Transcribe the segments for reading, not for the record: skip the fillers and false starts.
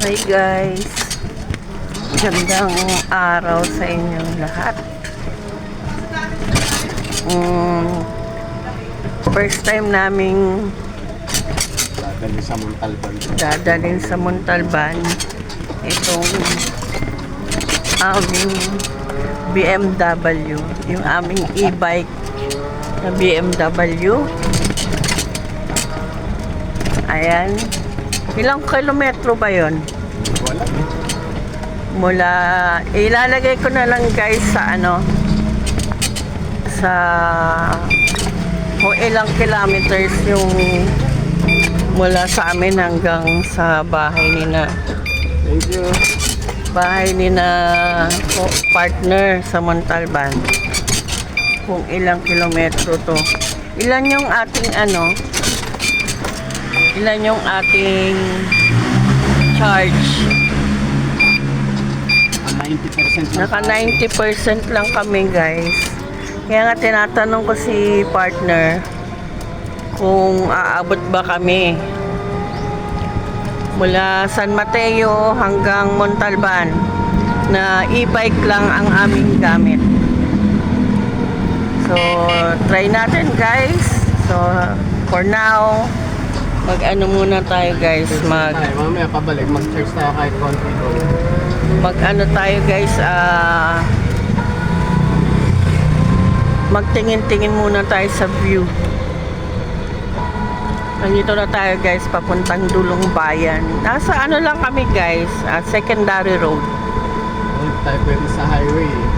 Hi guys, magandang araw sa inyong lahat. First time naming dadalhin sa Montalban itong aming BMW, yung aming e-bike na BMW. Ayan. Ilang kilometro ba yon? Wala eh. Mula, ilalagay ko na lang guys sa sa kung ilang kilometers yung mula sa amin hanggang sa bahay ni na partner sa Montalban. Kung ilang kilometro to. Ilan yung ating charge? 90% Naka 90% lang kami guys. Kaya nga tinatanong ko si partner kung aabot ba kami mula San Mateo hanggang Montalban na e-bike lang ang aming gamit. So try natin guys. So for now, mag-ano muna tayo guys, mamaya pabalik, mag-charge tayo kahit konti doon. mag-ano tayo guys, magtingin-tingin muna tayo sa view. Nandito na tayo guys, papuntang Dulong Bayan. Nasa ano lang kami guys, secondary road. Huwag tayo pwede sa highway eh.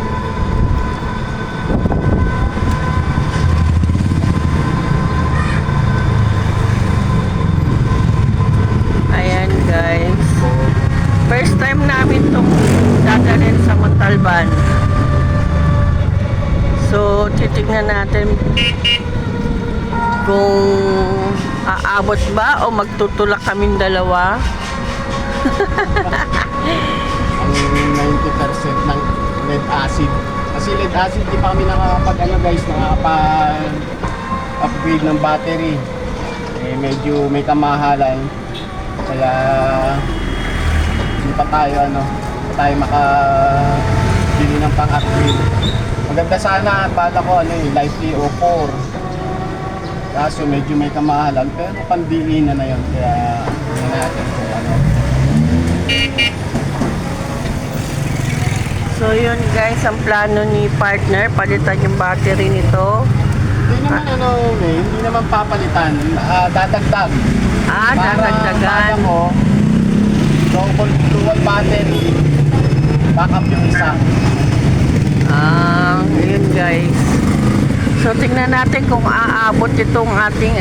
Ayan guys, first time namin itong dadalhin sa Montalban. So titignan natin kung aabot ba o magtutulak kaming dalawa. Ang 90% ng lead acid. Kasi lead acid, di pa kami nakakapag-upgrade ng battery. Eh, medyo may kamahalan. Kaya hindi pa tayo makabili ng pang-upgrade. Maganda sana, bala ko Lively o 4. Kaso medyo may kamahalan, pero pandiin na yun. Kaya hindi natin kung ano. So yun guys, ang plano ni partner, palitan yung battery nito. Hindi naman papalitan. Dadagdag. Dadagdagan. Mo, dual battery, backup yung isa. Yun guys. So tingnan natin kung aabot itong ating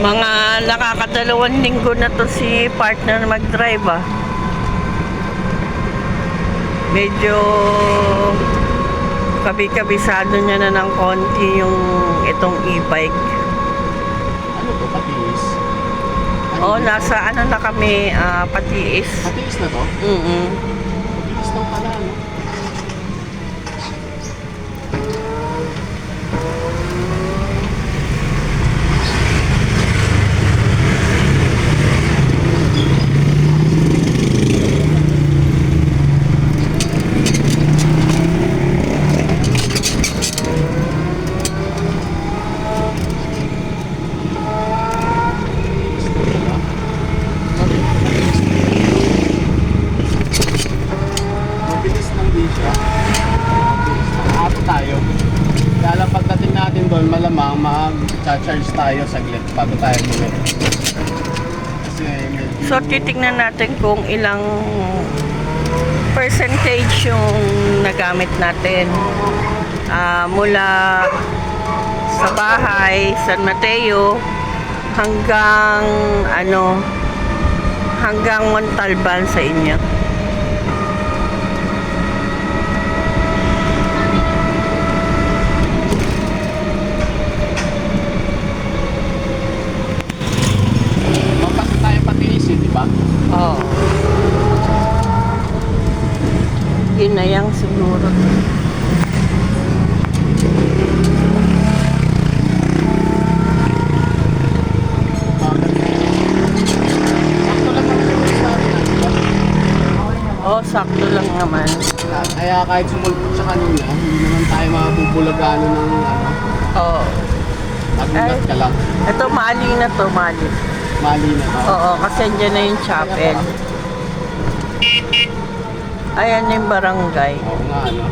mga nakakadalawang linggo na to si partner mag-drive Medyo kabisado niya na ng konti yung itong e-bike. Ano to, patiis? Nasa na kami, Patiis. Patiis na to? Patiis lang pala, no? Malamang mag-charge tayo saglit bago tayo bumili. Kasi medyo... So titignan natin kung ilang percentage yung nagamit natin mula sa bahay, San Mateo hanggang hanggang Montalban sa inyo. Magpasa tayo Patiis, di ba? ba? Oo. Yun na yan siguro. Sakto lang naman yung sa akin, di ba? Oo, sakto lang naman. Kaya kahit sumulpot sa kanila, hindi naman tayo mabubulagano ng ano, Oo. magulat ka lang. Ito, mali na to, mali. Mali na to. Oo, kasi dyan na yung chapel. Ayan na yung barangay. Oo nga, ano.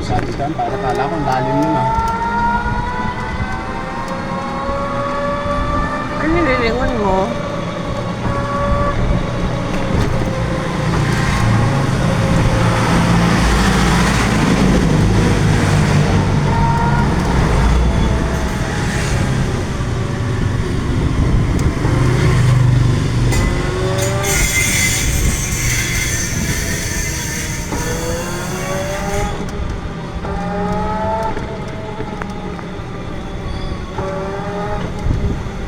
Sabi ka, para kala ko lalim nun ah. Ano nililingon mo?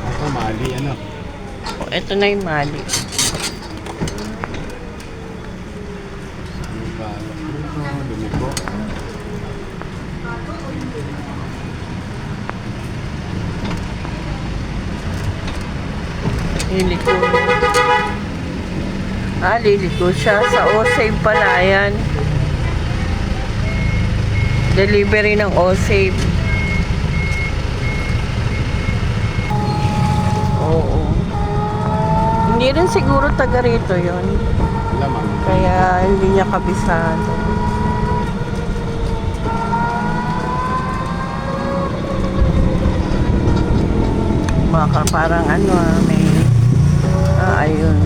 Ito, mali ano. Oh, ito na yung mali. Ano ba? Ito, dumi ko. Liliko. Liliko siya. Sa O-Save pala yan. Delivery ng O-Save. Oo. Hindi rin siguro taga rito yun. Lamang. Kaya hindi niya kabisado. Baka parang ano may... ayun.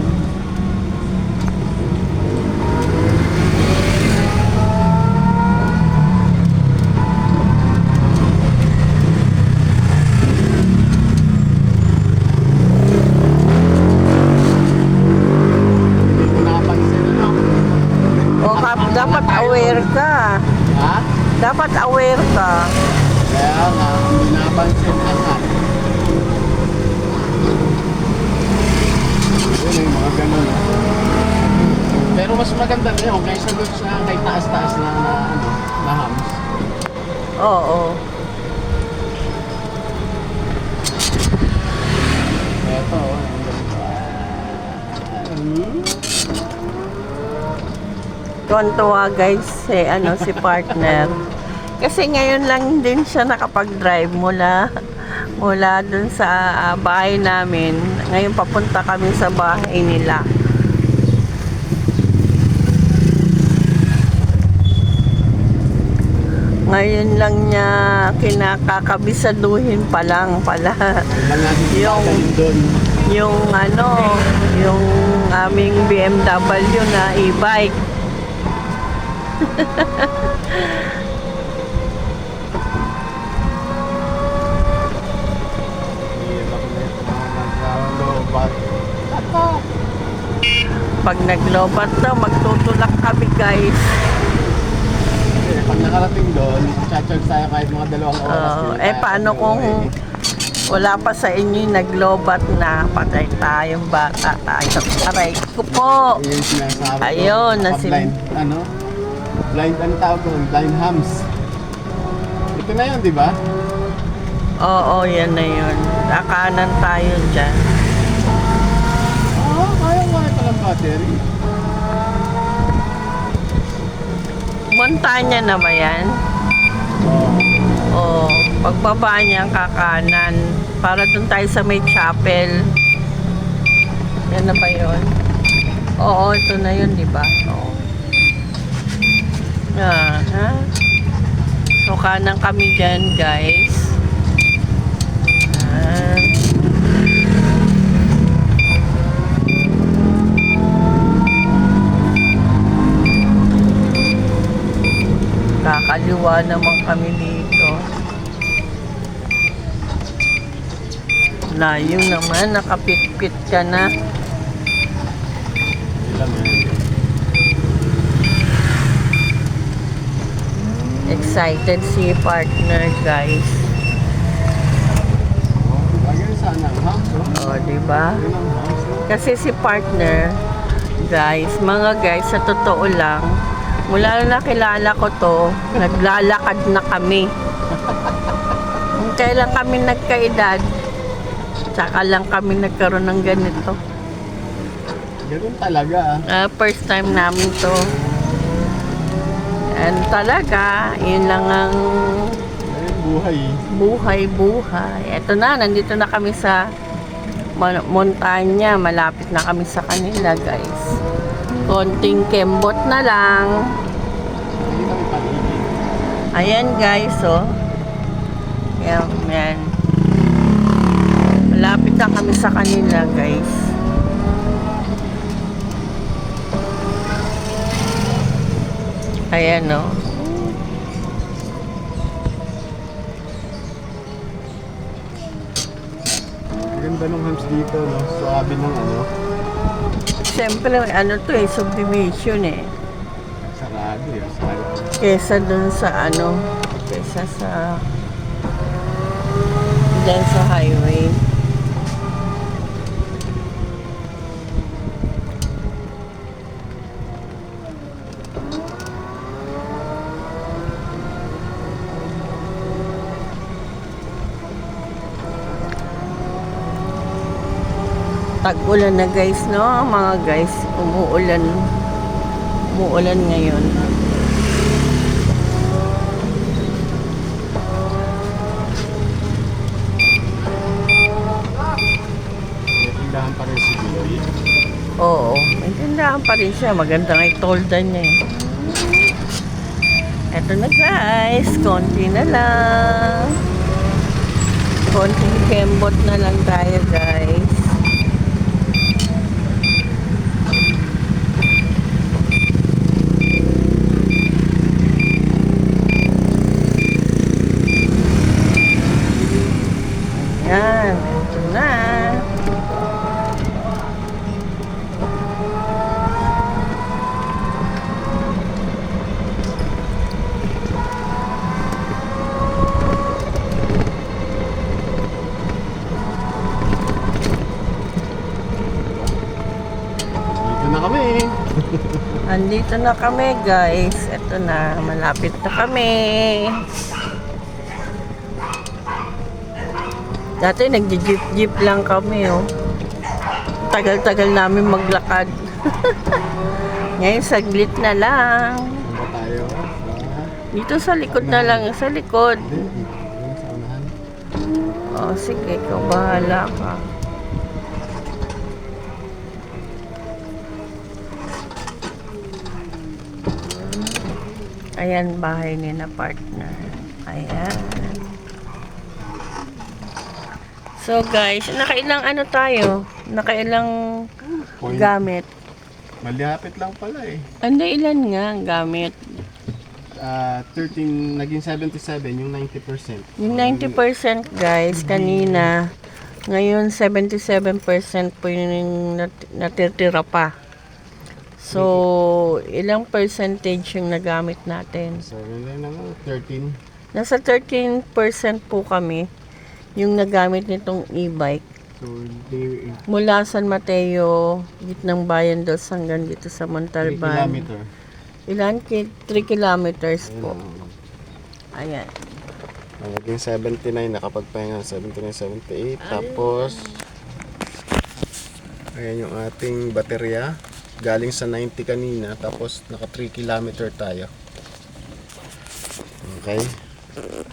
Hindi ko napansin ano. O, dapat aware ka. Ha? Dapat aware ka. Kaya nga, hindi napansin lahat. Yun yung mga ganun. Pero mas maganda na yun kaysa doon sa kay taas-taas na ano, na hams. Oo. Eto, Tuwan-tuwa guys, si partner. Kasi ngayon lang din siya nakapag-drive mula dun sa bahay namin. Ngayon papunta kami sa bahay nila. Ngayon lang niya kinakakabisaduhin pa lang pala. lang natin Yung- yung doon. yung aming BMW na e-bike. Hirap na ito mga nagkalobat. Pag naglobat daw, magtutulak kami guys. Pag nakarating doon, cha-charge tayo kahit mga 2 oras. Paano kung wala pa sa inyo yung naglobat na patay tayong bata tayo. Aray ko po. Yun yung sinasabi ko. Ayun, Blind, ano? Blind, ano tawag doon? Blind hams. Ito na yun, di ba? Oo, yan na yun. Kakanan tayo dyan. Oo, kaya palang battery. Montanya na ba yan? O, pagbaba niya ang kakanan. Para dun tayo sa may chapel. Yan na ba yun? Oo, ito na yun, di ba? Oo. Ha? So, kanan kami dyan, guys. Yan. Kakaliwa naman kami dito. Layo naman, nakapit-pit ka na. Ilang yan. Excited si partner, guys. Lagyan sana ang house, oh. O, diba? Yun ang house, oh. Kasi si partner, guys, mga guys, sa totoo lang, mula na nakilala ko to, naglalakad na kami. Kung kailan kami nagkaedad, tsaka lang kami nagkaroon ng ganito. Ganun talaga, ah. First time namin to. And talaga, yun lang ang Ayun, buhay, eh. buhay. Eto na, nandito na kami sa Montanya. Malapit na kami sa kanila, guys. Konting kembot na lang. Hindi kami paligid. Ayan, guys, oh. Yan. Malapit na kami sa kanila, guys. Ayan, oh. Ganda ng house dito, no? Suabe ng ano. Siyempre, ano to eh, subdivision eh. Sarado, yun. Sarado. Kesa dun sa ano, kesa sa dyan sa highway. Tag-ulan na guys, no? Mga guys, umuulan ngayon. May tindahan pa rin si Bibi. Oo, may tindahan pa rin siya. Maganda nga itoldan niya eh. Eto na guys, konti na lang. Konting kembot na lang tayo guys. Yan, eto na. Dito na kami. Andito na kami guys. Eto na, malapit na kami. Dati nagji-jeep lang kami oh. Tagal-tagal namin maglakad. Ngayon saglit na lang. Saan ba tayo? Dito sa likod na lang, sa likod. Hindi, dito sa unahan. Oh, sige, ikaw bahala ka. Ayan, bahay ni na partner. Ayan. So guys, nakailang ano tayo? Nakailang Point. gamit? Malapit lang pala eh. Ano ilan nga ang gamit? 13, naging 77, yung 90%. Yung 90% guys, kanina. Ngayon, 77% po yung natitira pa. So, ilang percentage yung nagamit natin? 7 na naman, 13. Nasa 13% po kami yung nagamit nitong e-bike. So, di, Mula San Mateo, gitnang bayan dos hanggang dito sa 3 Montalban. kilometer. Ilan? 3 kilometers po. Ayun, Ayan. naging 79, nakapagpahinga 79, 78. Tapos, ayan yung ating baterya. Galing sa 90 kanina, tapos naka 3 kilometer tayo. Okay?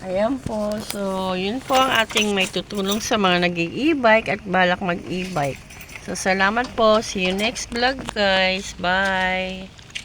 Ayan po. So, yun po ang ating may tutulong sa mga nag-e-bike at balak mag-e-bike. So, salamat po. See you next vlog, guys. Bye!